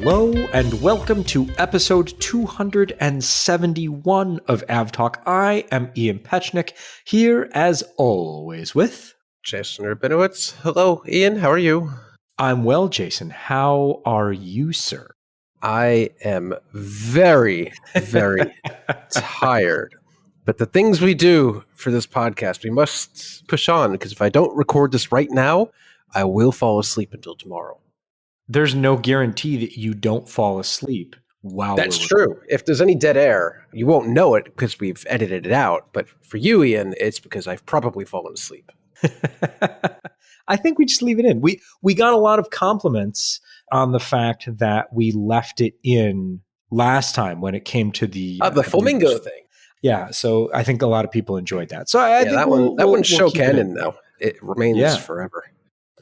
Hello and welcome to episode 271 of AvTalk. I am Ian Petchnick, here as always with Jason Rabinowitz. Hello, Ian. How are you? I'm well, Jason. How are you, sir? I am very, very tired. But the things we do for this podcast, we must push on, because if I don't record this right now, I will fall asleep until tomorrow. There's no guarantee that you don't fall asleep while That's we're true. If there's any dead air, you won't know it because we've edited it out. But for you, Ian, it's because I've probably fallen asleep. I think we just leave it in. We got a lot of compliments on the fact that we left it in last time when it came to the flamingo thing. Yeah, so I think a lot of people enjoyed that. So I think that one's show canon now. It remains forever.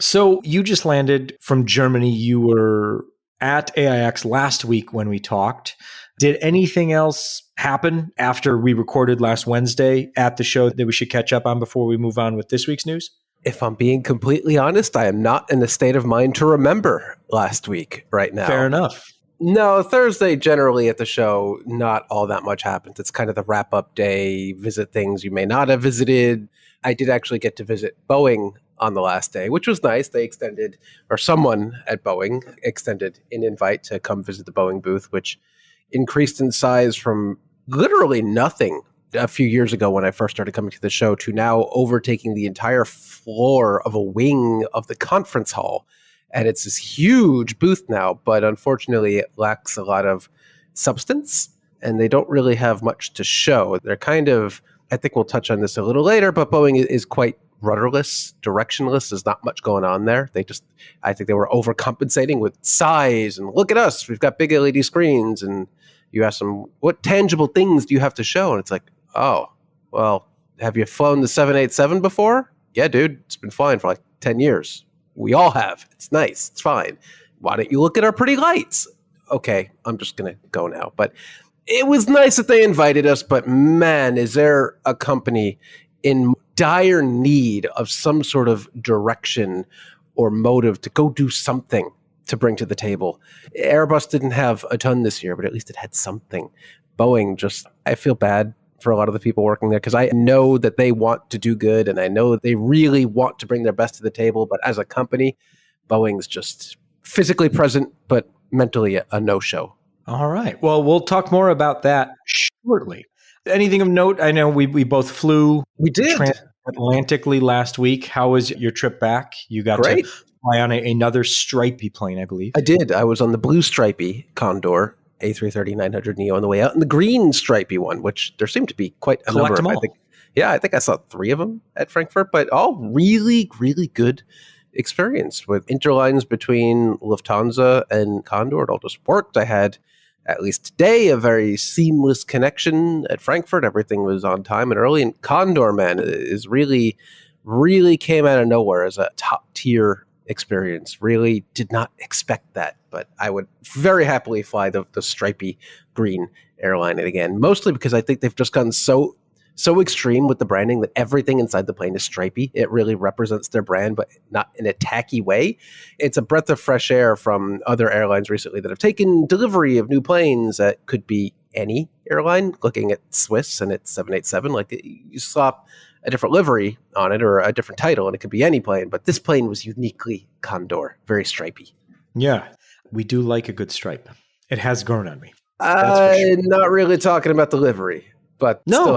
So you just landed from Germany. You were at AIX last week when we talked. Did anything else happen after we recorded last Wednesday at the show that we should catch up on before we move on with this week's news? If I'm being completely honest, I am not in a state of mind to remember last week right now. Fair enough. No, Thursday generally at the show, not all that much happens. It's kind of the wrap-up day, visit things you may not have visited. I did actually get to visit Boeing on the last day, which was nice. They extended, or someone at Boeing extended an invite to come visit the Boeing booth, which increased in size from literally nothing a few years ago when I first started coming to the show to now overtaking the entire floor of a wing of the conference hall. And it's this huge booth now, but unfortunately it lacks a lot of substance and they don't really have much to show. They're kind of, I think we'll touch on this a little later, but Boeing is quite rudderless, directionless. There's not much going on there. I think they were overcompensating with size and look at us, we've got big LED screens. And you ask them, what tangible things do you have to show? And it's like, oh, well, have you flown the 787 before? Yeah, dude, it's been flying for like 10 years. We all have. It's nice. It's fine. Why don't you look at our pretty lights? Okay, I'm just going to go now. But it was nice that they invited us, but man, is there a company in dire need of some sort of direction or motive to go do something to bring to the table. Airbus didn't have a ton this year, but at least it had something. Boeing I feel bad for a lot of the people working there because I know that they want to do good and I know that they really want to bring their best to the table. But as a company, Boeing's just physically present, but mentally a no-show. All right. Well, we'll talk more about that shortly. Anything of note? I know we both flew. We did. Transatlantically last week. How was your trip back? You got Great. To fly on another stripy plane, I believe. I did. I was on the blue stripy Condor A330-900neo on the way out, and the green stripy one, which there seemed to be quite a number of. I think I saw 3 of them at Frankfurt, but all really, really good experience with interlines between Lufthansa and Condor. It all just worked. I had, at least today, a very seamless connection at Frankfurt. Everything was on time and early. And Condor, man, is really, really came out of nowhere as a top-tier experience. Really did not expect that, but I would very happily fly the stripy green airline again, mostly because I think they've just gotten so extreme with the branding that everything inside the plane is stripy. It really represents their brand, but not in a tacky way. It's a breath of fresh air from other airlines recently that have taken delivery of new planes that could be any airline. Looking at Swiss and its 787, like you slap a different livery on it or a different title and it could be any plane, but this plane was uniquely Condor, very stripy. Yeah, we do like a good stripe. It has grown on me. I'm not really talking about the livery. But no,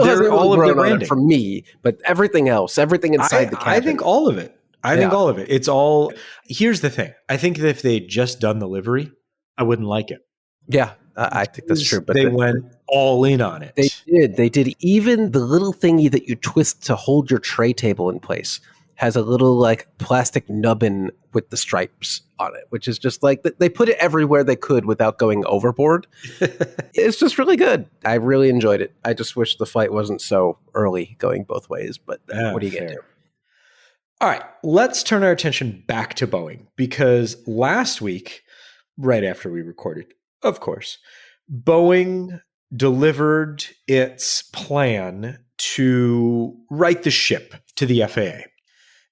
they're all of their branding for me. But everything else, everything inside the cabin, I think all of it. I think all of it. It's all. Here's the thing. I think that if they'd just done the livery, I wouldn't like it. Yeah, I think that's true. But they went all in on it. They did. Even the little thingy that you twist to hold your tray table in place has a little like plastic nubbin with the stripes on it, which is just like they put it everywhere they could without going overboard. It's just really good. I really enjoyed it. I just wish the flight wasn't so early going both ways, but what do you get to? All right, let's turn our attention back to Boeing because last week, right after we recorded, of course, Boeing delivered its plan to right the ship to the FAA.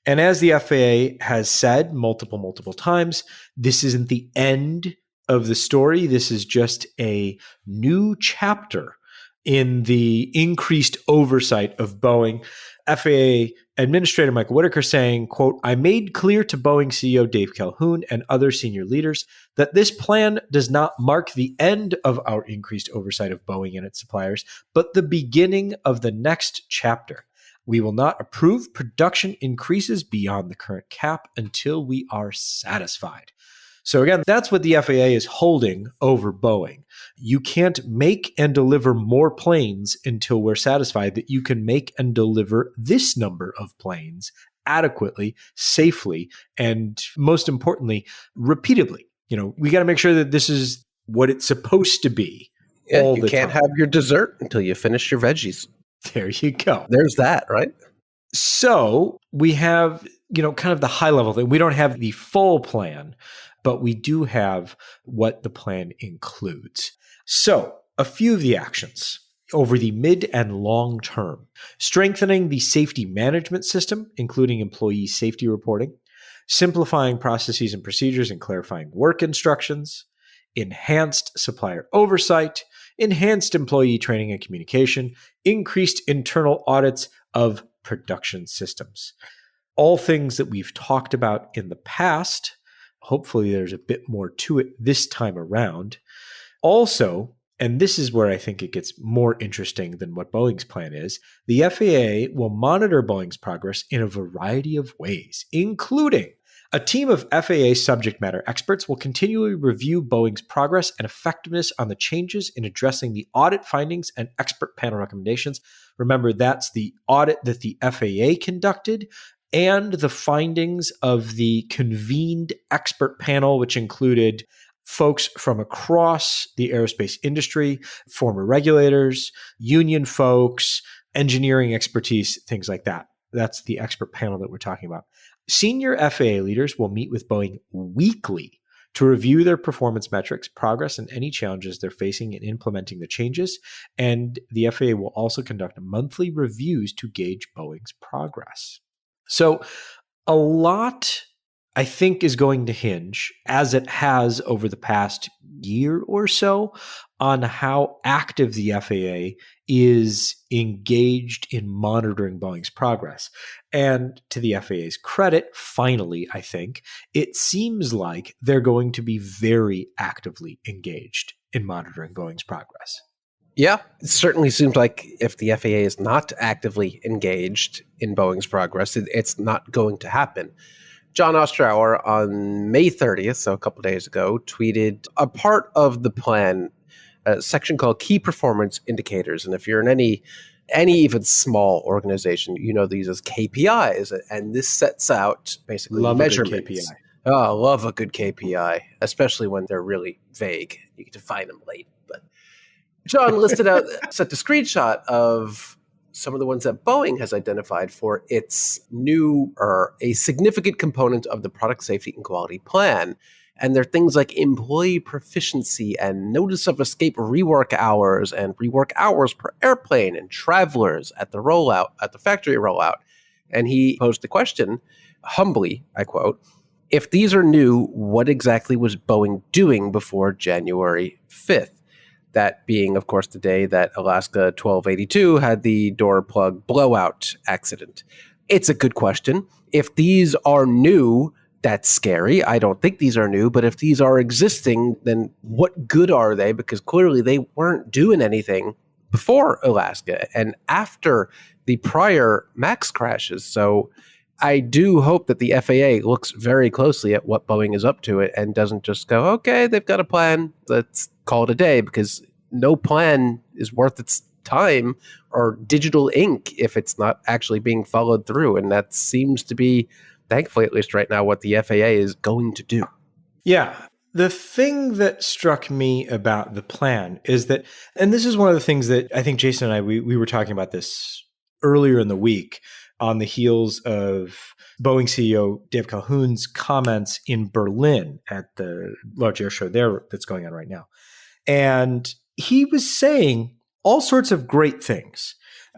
And as the FAA has said multiple times, this isn't the end of the story. This is just a new chapter in the increased oversight of Boeing. FAA Administrator Michael Whitaker saying, quote, "I made clear to Boeing CEO Dave Calhoun and other senior leaders that this plan does not mark the end of our increased oversight of Boeing and its suppliers, but the beginning of the next chapter. We will not approve production increases beyond the current cap until we are satisfied." So again, that's what the FAA is holding over Boeing. You can't make and deliver more planes until we're satisfied that you can make and deliver this number of planes adequately, safely, and most importantly, repeatedly. We got to make sure that this is what it's supposed to be all the time. You can't have your dessert until you finish your veggies. There you go. There's that, right? So we have, kind of the high level thing. We don't have the full plan, but we do have what the plan includes. So a few of the actions over the mid and long term: strengthening the safety management system, including employee safety reporting, simplifying processes and procedures and clarifying work instructions, enhanced supplier oversight, enhanced employee training and communication, increased internal audits of production systems. All things that we've talked about in the past. Hopefully there's a bit more to it this time around. Also, and this is where I think it gets more interesting than what Boeing's plan is, the FAA will monitor Boeing's progress in a variety of ways, including a team of FAA subject matter experts will continually review Boeing's progress and effectiveness on the changes in addressing the audit findings and expert panel recommendations. Remember, that's the audit that the FAA conducted and the findings of the convened expert panel, which included folks from across the aerospace industry, former regulators, union folks, engineering expertise, things like that. That's the expert panel that we're talking about. Senior FAA leaders will meet with Boeing weekly to review their performance metrics, progress, and any challenges they're facing in implementing the changes. And the FAA will also conduct monthly reviews to gauge Boeing's progress. So a lot, I think, is going to hinge, as it has over the past year or so, on how active the FAA is engaged in monitoring Boeing's progress. And to the FAA's credit, finally, I think, it seems like they're going to be very actively engaged in monitoring Boeing's progress. Yeah, it certainly seems like if the FAA is not actively engaged in Boeing's progress, it's not going to happen. John Ostrower on May 30th, so a couple days ago, tweeted a part of the plan, a section called Key Performance Indicators. And if you're in any even small organization, you know these as KPIs. And this sets out basically measurements. A good KPI. Oh, I love a good KPI, especially when they're really vague. You get to find them late. But John listed out, sent a screenshot of some of the ones that Boeing has identified for its new or a significant component of the product safety and quality plan. And they're things like employee proficiency and notice of escape rework hours and rework hours per airplane and travelers at the factory rollout. And he posed the question, humbly, I quote, "If these are new, what exactly was Boeing doing before January 5th? That being, of course, the day that Alaska 1282 had the door plug blowout accident. It's a good question. If these are new, that's scary. I don't think these are new, but if these are existing, then what good are they? Because clearly they weren't doing anything before Alaska and after the prior MAX crashes. So I do hope that the FAA looks very closely at what Boeing is up to it and doesn't just go, okay, they've got a plan, let's call it a day, because no plan is worth its time or digital ink if it's not actually being followed through. And that seems to be, thankfully at least right now, what the FAA is going to do. Yeah. The thing that struck me about the plan is that, and this is one of the things that I think Jason and I, we were talking about this earlier in the week on the heels of Boeing CEO Dave Calhoun's comments in Berlin at the large air show there that's going on right now. And he was saying all sorts of great things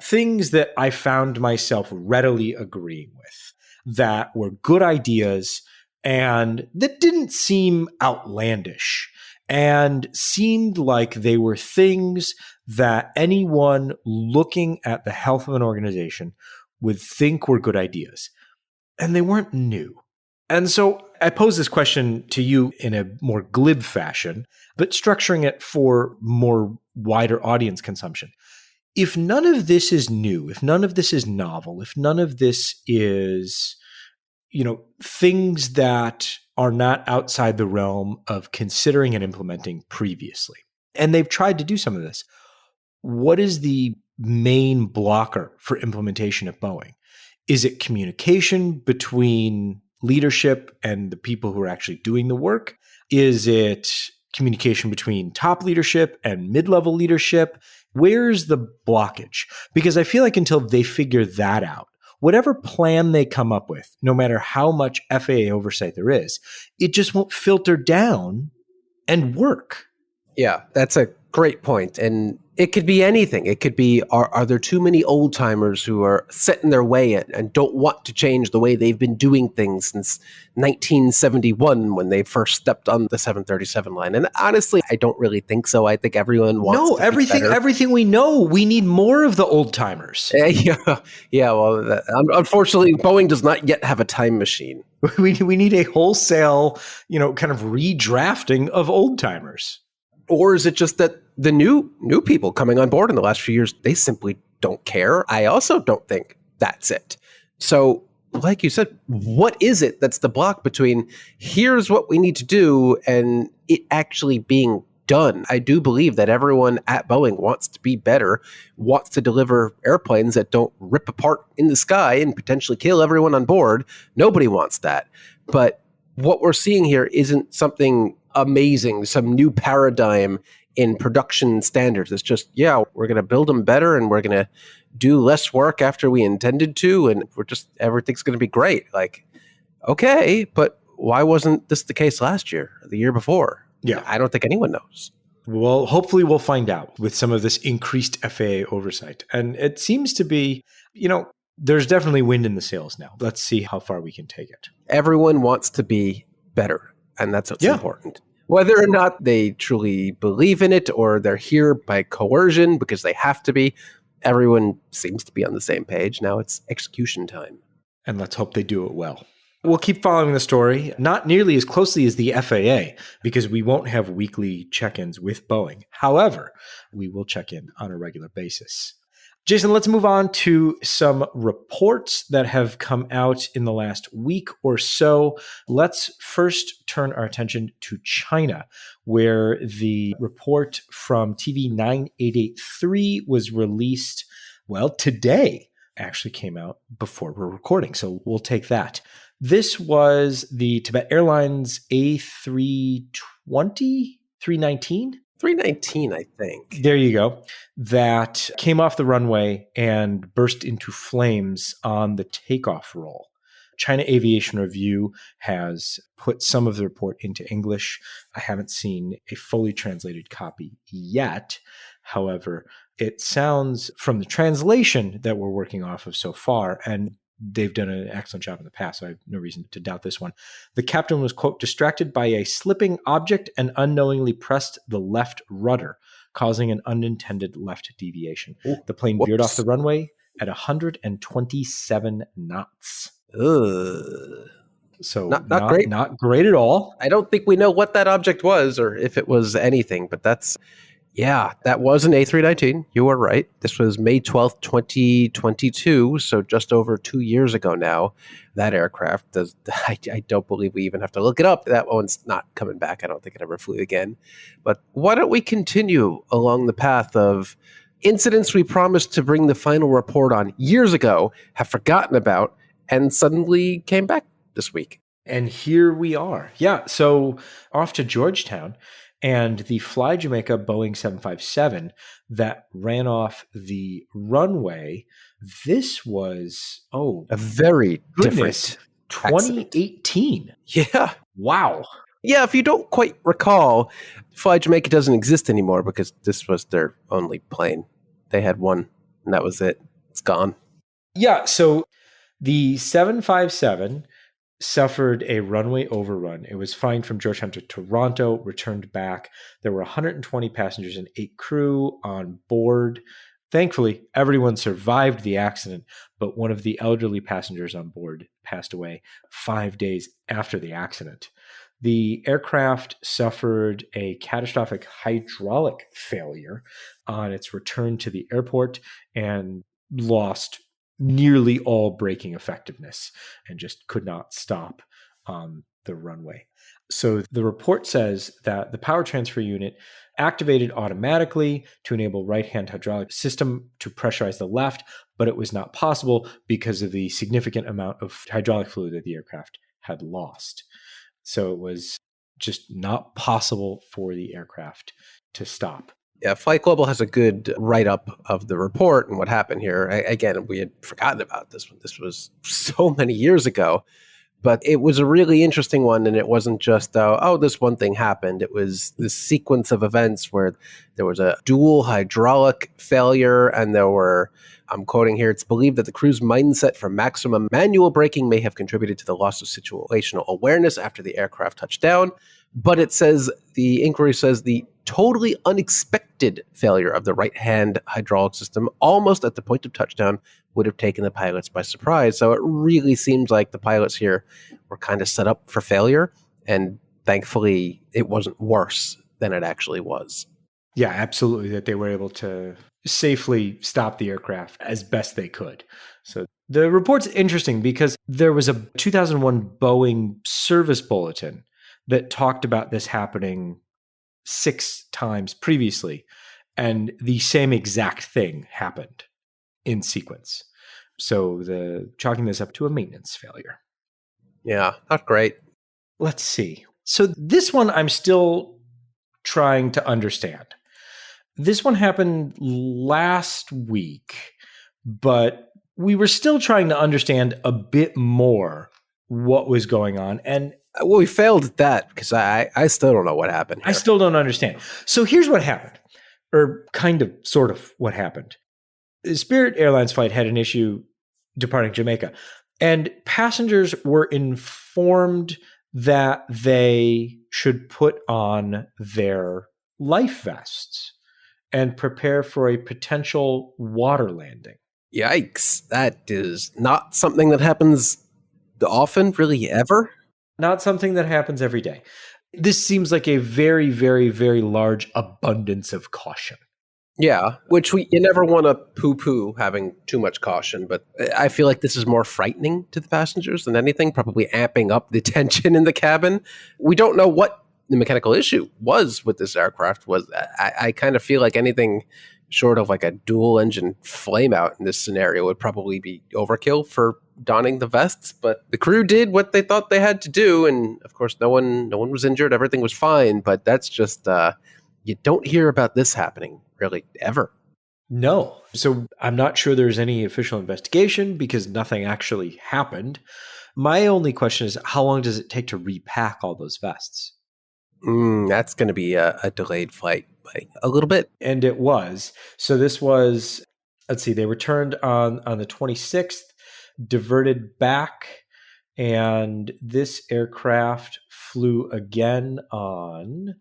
that I found myself readily agreeing with, that were good ideas and that didn't seem outlandish. and seemed like they were things that anyone looking at the health of an organization would think were good ideas. And they weren't new. And so I pose this question to you in a more glib fashion, but structuring it for more wider audience consumption. If none of this is new, if none of this is novel, if none of this is, things that are not outside the realm of considering and implementing previously, and they've tried to do some of this, what is the main blocker for implementation at Boeing? Is it communication between leadership and the people who are actually doing the work? Is it communication between top leadership and mid-level leadership? Where's the blockage? Because I feel like until they figure that out, whatever plan they come up with, no matter how much FAA oversight there is, it just won't filter down and work. Yeah, that's a great point. And it could be anything. It could be, are there too many old timers who are set in their way and don't want to change the way they've been doing things since 1971 when they first stepped on the 737 line? And honestly, I don't really think so. I think everyone wants to be better. Everything we know, we need more of the old timers. Yeah. Well, unfortunately, Boeing does not yet have a time machine. We need a wholesale, kind of redrafting of old timers. Or is it just that the new people coming on board in the last few years, they simply don't care? I also don't think that's it. So, like you said, what is it that's the block between here's what we need to do and it actually being done? I do believe that everyone at Boeing wants to be better, wants to deliver airplanes that don't rip apart in the sky and potentially kill everyone on board. Nobody wants that. But what we're seeing here isn't something amazing, some new paradigm in production standards. It's just, we're going to build them better and we're going to do less work after we intended to. And everything's going to be great. Like, okay, but why wasn't this the case last year or the year before? Yeah. I don't think anyone knows. Well, hopefully we'll find out with some of this increased FAA oversight. And it seems to be, there's definitely wind in the sails now. Let's see how far we can take it. Everyone wants to be better. And that's what's important. Whether or not they truly believe in it or they're here by coercion because they have to be, everyone seems to be on the same page. Now it's execution time. And let's hope they do it well. We'll keep following the story, not nearly as closely as the FAA, because we won't have weekly check-ins with Boeing. However, we will check in on a regular basis. Jason, let's move on to some reports that have come out in the last week or so. Let's first turn our attention to China, where the report from TV 9883 was released, today. Actually came out before we're recording, so we'll take that. This was the Tibet Airlines A320, 319? 319, I think. There you go. That came off the runway and burst into flames on the takeoff roll. China Aviation Review has put some of the report into English. I haven't seen a fully translated copy yet. However, it sounds from the translation that we're working off of so far, and they've done an excellent job in the past, so I have no reason to doubt this one. The captain was, quote, distracted by a slipping object and unknowingly pressed the left rudder, causing an unintended left deviation. The plane veered off the runway at 127 knots. Ugh. So not great. Not great at all. I don't think we know what that object was or if it was anything, but that was an A319. You were right. This was May 12th, 2022, so just over 2 years ago now. That aircraft does. I don't believe we even have to look it up. That one's not coming back. I don't think it ever flew again. But why don't we continue along the path of incidents we promised to bring the final report on years ago, have forgotten about, and suddenly came back this week. And here we are. Yeah, so off to Georgetown. And the Fly Jamaica Boeing 757 that ran off the runway, this was, a very different 2018. Accident. Yeah. Wow. Yeah, if you don't quite recall, Fly Jamaica doesn't exist anymore because this was their only plane. They had one, and that was it. It's gone. Yeah, so the 757 suffered a runway overrun. It was flying from Georgetown to Toronto, returned back. There were 120 passengers and 8 crew on board. Thankfully, everyone survived the accident, but one of the elderly passengers on board passed away 5 days after the accident. The aircraft suffered a catastrophic hydraulic failure on its return to the airport and lost nearly all braking effectiveness and just could not stop on the runway. So the report says that the power transfer unit activated automatically to enable right-hand hydraulic system to pressurize the left, but it was not possible because of the significant amount of hydraulic fluid that the aircraft had lost. So it was just not possible for the aircraft to stop. Yeah, Flight Global has a good write-up of the report and what happened here. Again, we had forgotten about this one. This was so many years ago. But it was a really interesting one, and it wasn't just, this one thing happened. It was this sequence of events where there was a dual hydraulic failure, and there were, I'm quoting here, it's believed that the crew's mindset for maximum manual braking may have contributed to the loss of situational awareness after the aircraft touched down. But it says, the inquiry says, the totally unexpected failure of the right-hand hydraulic system almost at the point of touchdown would have taken the pilots by surprise. So it really seems like the pilots here were kind of set up for failure, and thankfully it wasn't worse than it actually was. Yeah, absolutely, that they were able to safely stop the aircraft as best they could. So the report's interesting because there was a 2001 Boeing service bulletin that talked about this happening 6 times previously, and the same exact thing happened in sequence. So chalking this up to a maintenance failure. Yeah, not great. Let's see. So this one I'm still trying to understand. This one happened last week, but we were still trying to understand a bit more what was going on. And well, we failed at that because I still don't know what happened here. I still don't understand. So here's what happened, or kind of, sort of what happened. The Spirit Airlines flight had an issue departing Jamaica, and passengers were informed that they should put on their life vests and prepare for a potential water landing. Yikes. That is not something that happens often, really, ever. Not something that happens every day. This seems like a very, very, very large abundance of caution. Yeah, which you never want to poo-poo having too much caution, but I feel like this is more frightening to the passengers than anything, probably amping up the tension in the cabin. We don't know what the mechanical issue was with this aircraft. I kind of feel like anything short of like a dual engine flame out in this scenario would probably be overkill for donning the vests, but the crew did what they thought they had to do, and of course no one was injured, everything was fine, but that's just you don't hear about this happening really ever. No. So I'm not sure there's any official investigation because nothing actually happened. My only question is, how long does it take to repack all those vests? That's going to be a delayed flight by a little bit. And it was. So this was, let's see, they returned on the 26th, diverted back, and this aircraft flew again on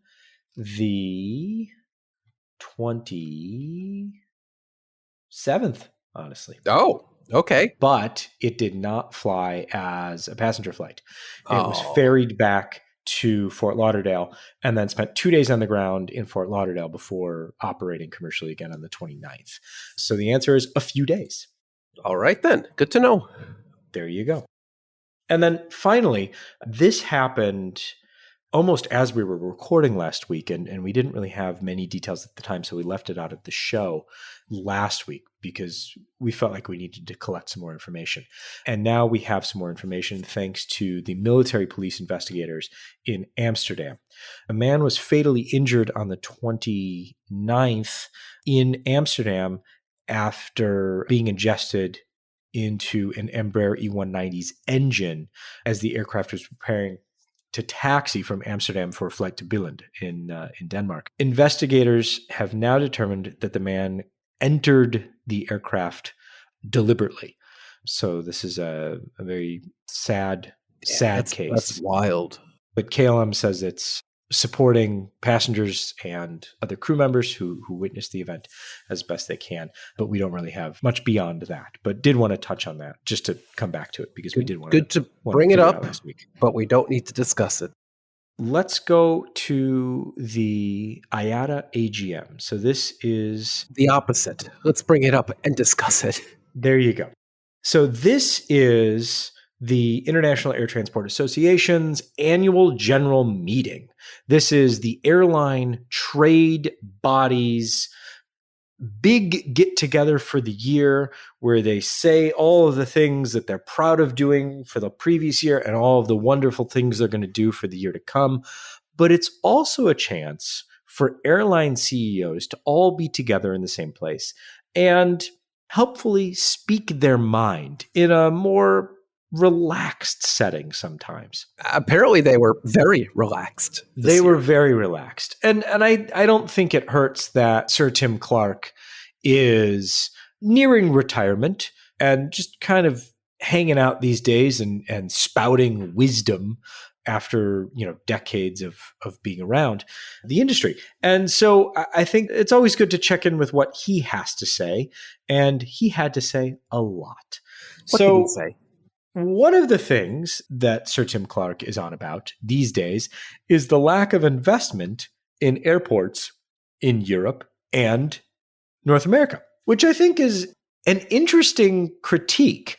the 27th, honestly. Oh, okay. But it did not fly as a passenger flight. It was ferried back to Fort Lauderdale and then spent 2 days on the ground in Fort Lauderdale before operating commercially again on the 29th. So the answer is a few days. All right, then. Good to know. There you go. And then finally, this happened almost as we were recording last week, and we didn't really have many details at the time, so we left it out of the show last week because we felt like we needed to collect some more information. And now we have some more information thanks to the military police investigators in Amsterdam. A man was fatally injured on the 29th in Amsterdam after being ingested into an Embraer E190's engine as the aircraft was preparing to taxi from Amsterdam for a flight to Billund in Denmark. Investigators have now determined that the man entered the aircraft deliberately. So this is a very sad sad That's case. wild. But KLM says it's supporting passengers and other crew members who witnessed the event as best they can. But we don't really have much beyond that. But did want to touch on that just to come back to it because we did want to bring it figure up out last week. But we don't need to discuss it. Let's go to the IATA AGM. So this is the opposite. Let's bring it up and discuss it. There you go. So this is the International Air Transport Association's annual general meeting. This is the airline trade body's big get together for the year where they say all of the things that they're proud of doing for the previous year and all of the wonderful things they're going to do for the year to come. But it's also a chance for airline CEOs to all be together in the same place and helpfully speak their mind in a more relaxed setting sometimes. Apparently they were very relaxed. They were very relaxed. And I don't think it hurts that Sir Tim Clark is nearing retirement and just kind of hanging out these days and spouting wisdom after, decades of being around the industry. And so I think it's always good to check in with what he has to say. And he had to say a lot. What did he say? One of the things that Sir Tim Clark is on about these days is the lack of investment in airports in Europe and North America, which I think is an interesting critique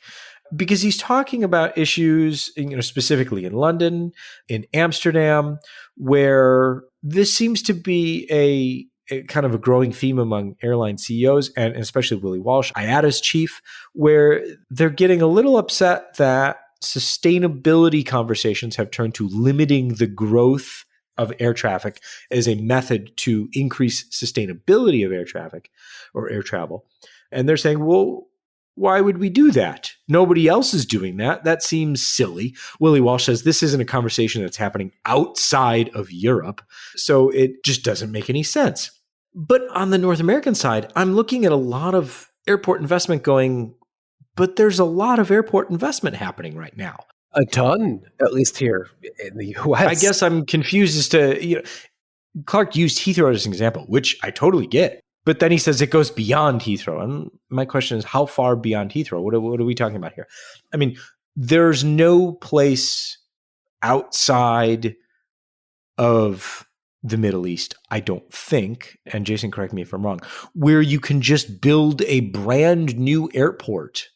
because he's talking about issues, specifically in London, in Amsterdam, where this seems to be a kind of a growing theme among airline CEOs and especially Willie Walsh, IATA's chief, where they're getting a little upset that sustainability conversations have turned to limiting the growth of air traffic as a method to increase sustainability of air traffic or air travel. And they're saying, well, why would we do that? Nobody else is doing that. That seems silly. Willie Walsh says this isn't a conversation that's happening outside of Europe, so it just doesn't make any sense. But on the North American side, I'm looking at a lot of airport investment going, but there's a lot of airport investment happening right now. A ton, at least here in the U.S. I guess I'm confused as to, Clark used Heathrow as an example, which I totally get. But then he says it goes beyond Heathrow. And my question is, how far beyond Heathrow? What are we talking about here? I mean, there's no place outside of the Middle East, I don't think, and Jason, correct me if I'm wrong, where you can just build a brand new airport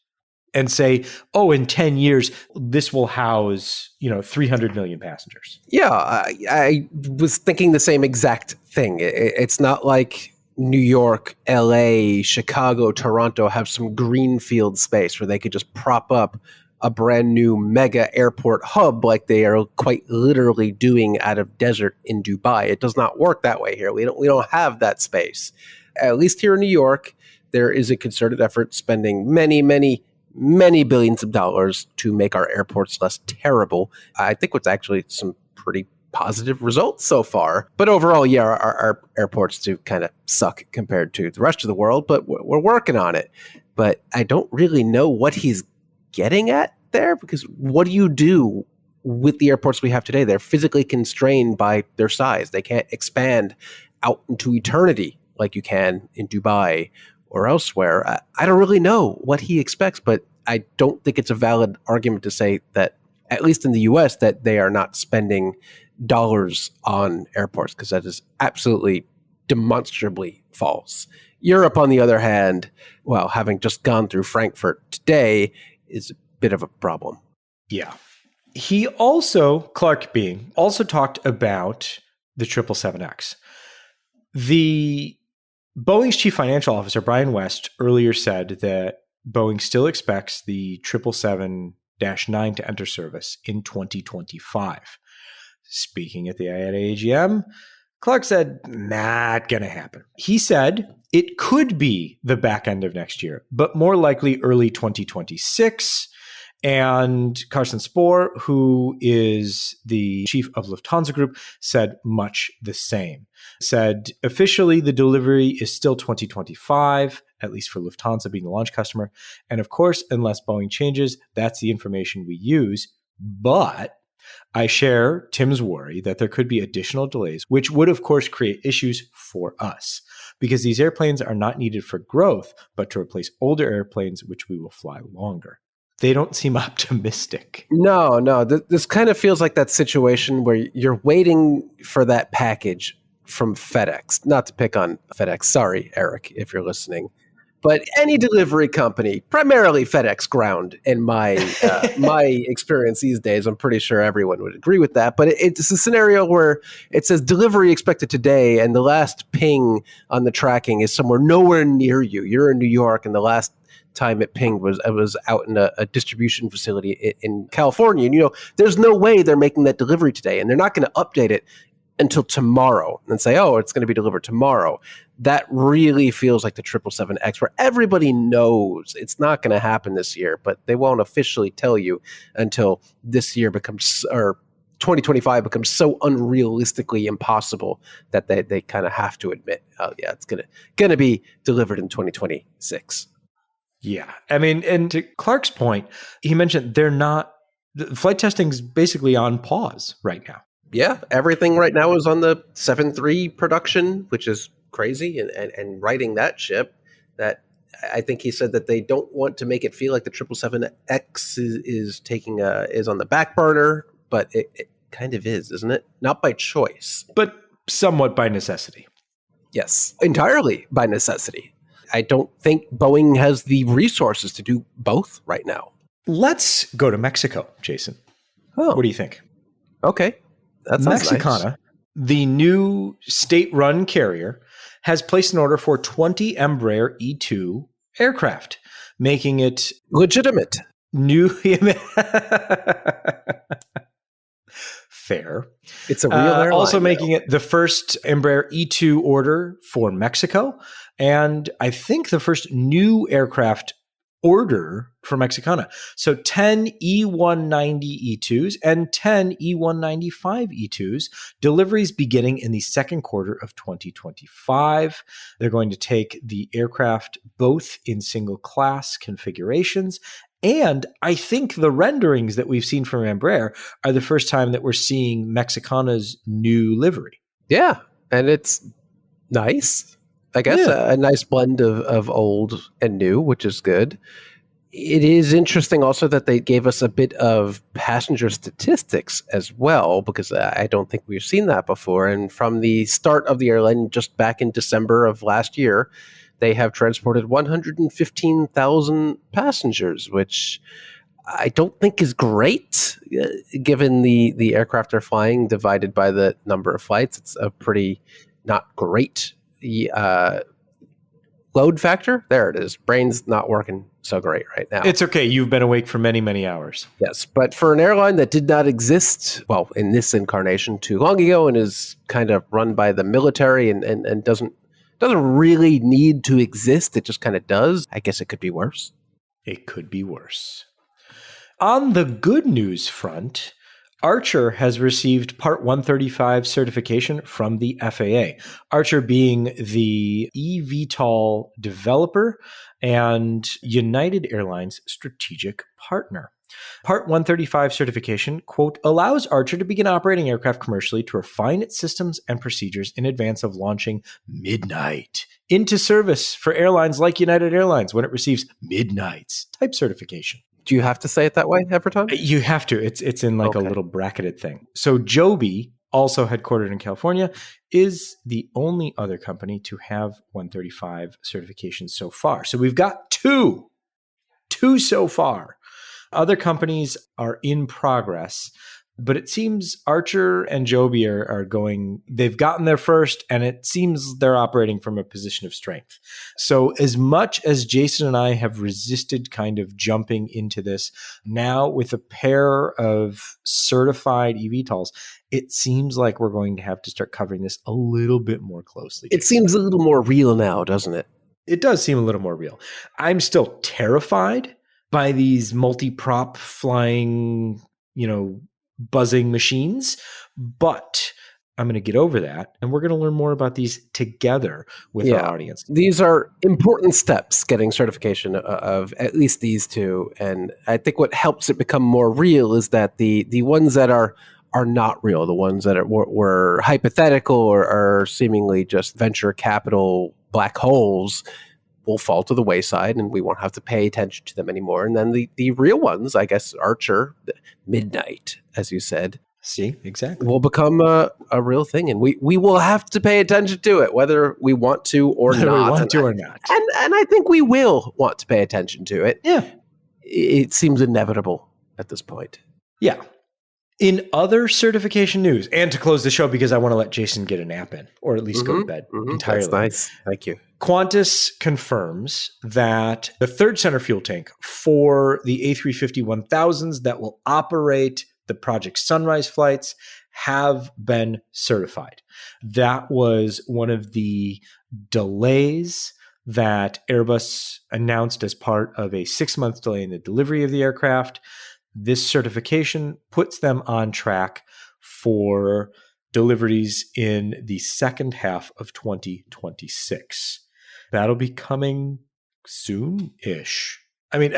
and say, oh, in 10 years, this will house, 300 million passengers. Yeah, I was thinking the same exact thing. It's not like New York, LA, Chicago, Toronto have some greenfield space where they could just prop up a brand new mega airport hub like they are quite literally doing out of desert in Dubai. It does not work that way here. We don't have that space. At least here in New York, there is a concerted effort spending many, many, many billions of dollars to make our airports less terrible. I think what's actually some pretty positive results so far. But overall, yeah, our airports do kind of suck compared to the rest of the world, but we're working on it. But I don't really know what he's getting at there, because what do you do with the airports we have today? They're physically constrained by their size. They can't expand out into eternity like you can in Dubai or elsewhere. I don't really know what he expects, but I don't think it's a valid argument to say that, at least in the US, that they are not spending dollars on airports, because that is absolutely demonstrably false. Europe, on the other hand, well, having just gone through Frankfurt today, is a bit of a problem. Yeah. He also, Clark being, also talked about the 777X. The Boeing's chief financial officer, Brian West, earlier said that Boeing still expects the 777-9 to enter service in 2025. Speaking at the IATA AGM, Clark said, not going to happen. He said it could be the back end of next year, but more likely early 2026. And Carsten Spohr, who is the chief of Lufthansa Group, said much the same. Said officially the delivery is still 2025, at least for Lufthansa being the launch customer. And of course, unless Boeing changes, that's the information we use. But I share Tim's worry that there could be additional delays, which would, of course, create issues for us because these airplanes are not needed for growth, but to replace older airplanes, which we will fly longer. They don't seem optimistic. No. This kind of feels like that situation where you're waiting for that package from FedEx. Not to pick on FedEx. Sorry, Eric, if you're listening. But any delivery company, primarily FedEx Ground, in my experience these days, I'm pretty sure everyone would agree with that. But it's a scenario where it says delivery expected today, and the last ping on the tracking is somewhere nowhere near you. You're in New York, and the last time it pinged was out in a distribution facility in California. And there's no way they're making that delivery today, and they're not going to update it until tomorrow and say, oh, it's going to be delivered tomorrow. That really feels like the 777X, where everybody knows it's not going to happen this year, but they won't officially tell you until this year becomes, or 2025 becomes so unrealistically impossible that they kind of have to admit, oh yeah, it's going to be delivered in 2026. Yeah. I mean, and to Clark's point, he mentioned the flight testing's basically on pause right now. Yeah, everything right now is on the 7.3 production, which is crazy, and writing that ship. That I think he said that they don't want to make it feel like the 777X is on the back burner, but it kind of is, isn't it? Not by choice, but somewhat by necessity. Yes, entirely by necessity. I don't think Boeing has the resources to do both right now. Let's go to Mexico, Jason. Oh, what do you think? Okay. That sounds Mexicana, nice. The new state-run carrier, has placed an order for 20 Embraer E2 aircraft, making it legitimate. New. Fair. It's a real airline. Also making it the first Embraer E2 order for Mexico, and I think the first new aircraft order for Mexicana. So 10 E190 E2s and 10 E195 E2s, deliveries beginning in the second quarter of 2025. They're going to take the aircraft both in single class configurations. And I think the renderings that we've seen from Embraer are the first time that we're seeing Mexicana's new livery. Yeah, and it's nice. I guess a nice blend of old and new, which is good. It is interesting also that they gave us a bit of passenger statistics as well, because I don't think we've seen that before. And from the start of the airline, just back in December of last year, they have transported 115,000 passengers, which I don't think is great, given the aircraft they're flying divided by the number of flights. It's a pretty not great load factor. There it is. Brain's not working so great right now. It's okay. You've been awake for many, many hours. Yes, but for an airline that did not exist, well, in this incarnation too long ago, and is kind of run by the military and doesn't really need to exist, it just kind of does. I guess it could be worse. It could be worse. On the good news front, Archer has received Part 135 certification from the FAA. Archer being the eVTOL developer and United Airlines strategic partner. Part 135 certification, quote, allows Archer to begin operating aircraft commercially to refine its systems and procedures in advance of launching Midnight into service for airlines like United Airlines when it receives Midnight's type certification. Do you have to say it that way every time? You have to. It's in like a little bracketed thing. So Joby, also headquartered in California, is the only other company to have 135 certifications so far. So we've got two so far. Other companies are in progress, but it seems Archer and Joby are going, they've gotten there first, and it seems they're operating from a position of strength. So as much as Jason and I have resisted kind of jumping into this, now with a pair of certified eVTOLs, it seems like we're going to have to start covering this a little bit more closely. It seems a little more real now, doesn't it? It does seem a little more real. I'm still terrified by these multi-prop flying, buzzing machines, but I'm going to get over that, and we're going to learn more about these together with our audience. These are important steps, getting certification of at least these two. And I think what helps it become more real is that the ones that are not real, the ones that were hypothetical or are seemingly just venture capital black holes, will fall to the wayside, and we won't have to pay attention to them anymore. And then the real ones, I guess, Archer, Midnight, as you said, see, exactly, will become a real thing, and we will have to pay attention to it, whether we want to or not. We want to or not. And I think we will want to pay attention to it. Yeah. It seems inevitable at this point. Yeah. In other certification news, and to close the show because I want to let Jason get a nap in, or at least go to bed entirely. That's nice. Thank you. Qantas confirms that the third center fuel tank for the A350-1000s that will operate the Project Sunrise flights have been certified. That was one of the delays that Airbus announced as part of a 6-month delay in the delivery of the aircraft. This certification puts them on track for deliveries in the second half of 2026. That'll be coming soon-ish. I mean,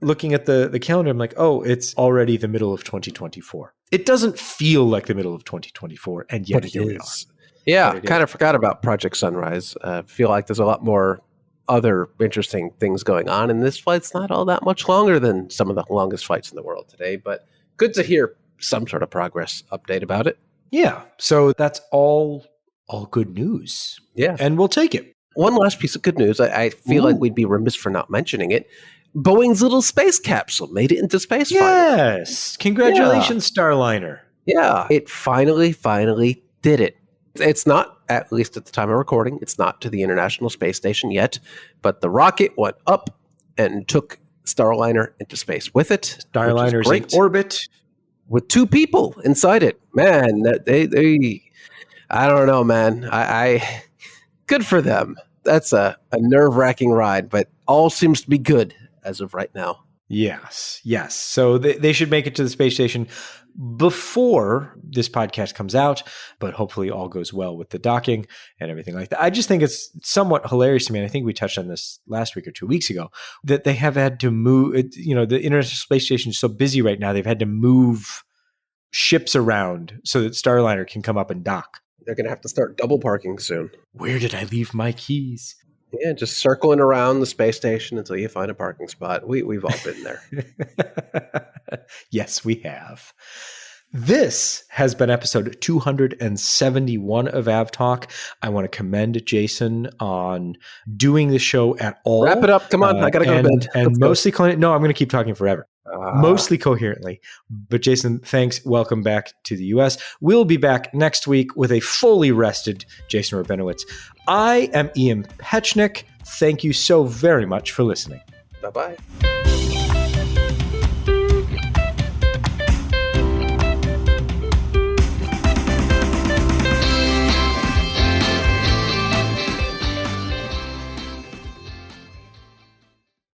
looking at the calendar, I'm like, oh, it's already the middle of 2024. It doesn't feel like the middle of 2024, and yet here we are. Yeah, kind of forgot about Project Sunrise. Feel like there's a lot more other interesting things going on, and this flight's not all that much longer than some of the longest flights in the world today, but good to hear some sort of progress update about it. Yeah, so that's all good news. Yeah. And we'll take it. One last piece of good news. I feel like we'd be remiss for not mentioning it. Boeing's little space capsule made it into space. Yes. Finally. Congratulations, Starliner. Yeah. It finally did it. It's not, at least at the time of recording, it's not to the International Space Station yet, but the rocket went up and took Starliner into space with it. Starliner's in orbit. With 2 people inside it. Man, they I don't know, man. I good for them. That's a nerve-wracking ride, but all seems to be good as of right now. Yes. So they should make it to the space station before this podcast comes out, but hopefully all goes well with the docking and everything like that. I just think it's somewhat hilarious to me, and I think we touched on this last week or 2 weeks ago, that they have had to move, the International Space Station is so busy right now, they've had to move ships around so that Starliner can come up and dock. They're going to have to start double parking soon. Where did I leave my keys? Yeah, just circling around the space station until you find a parking spot. We've all been there. Yes, we have. This has been episode 271 of AvTalk. I want to commend Jason on doing the show at all. Wrap it up. Come on. I got to go to bed. And mostly, no, I'm going to keep talking forever. Mostly coherently. But Jason, thanks. Welcome back to the U.S. We'll be back next week with a fully rested Jason Rabinowitz. I am Ian Petchnick. Thank you so very much for listening. Bye-bye.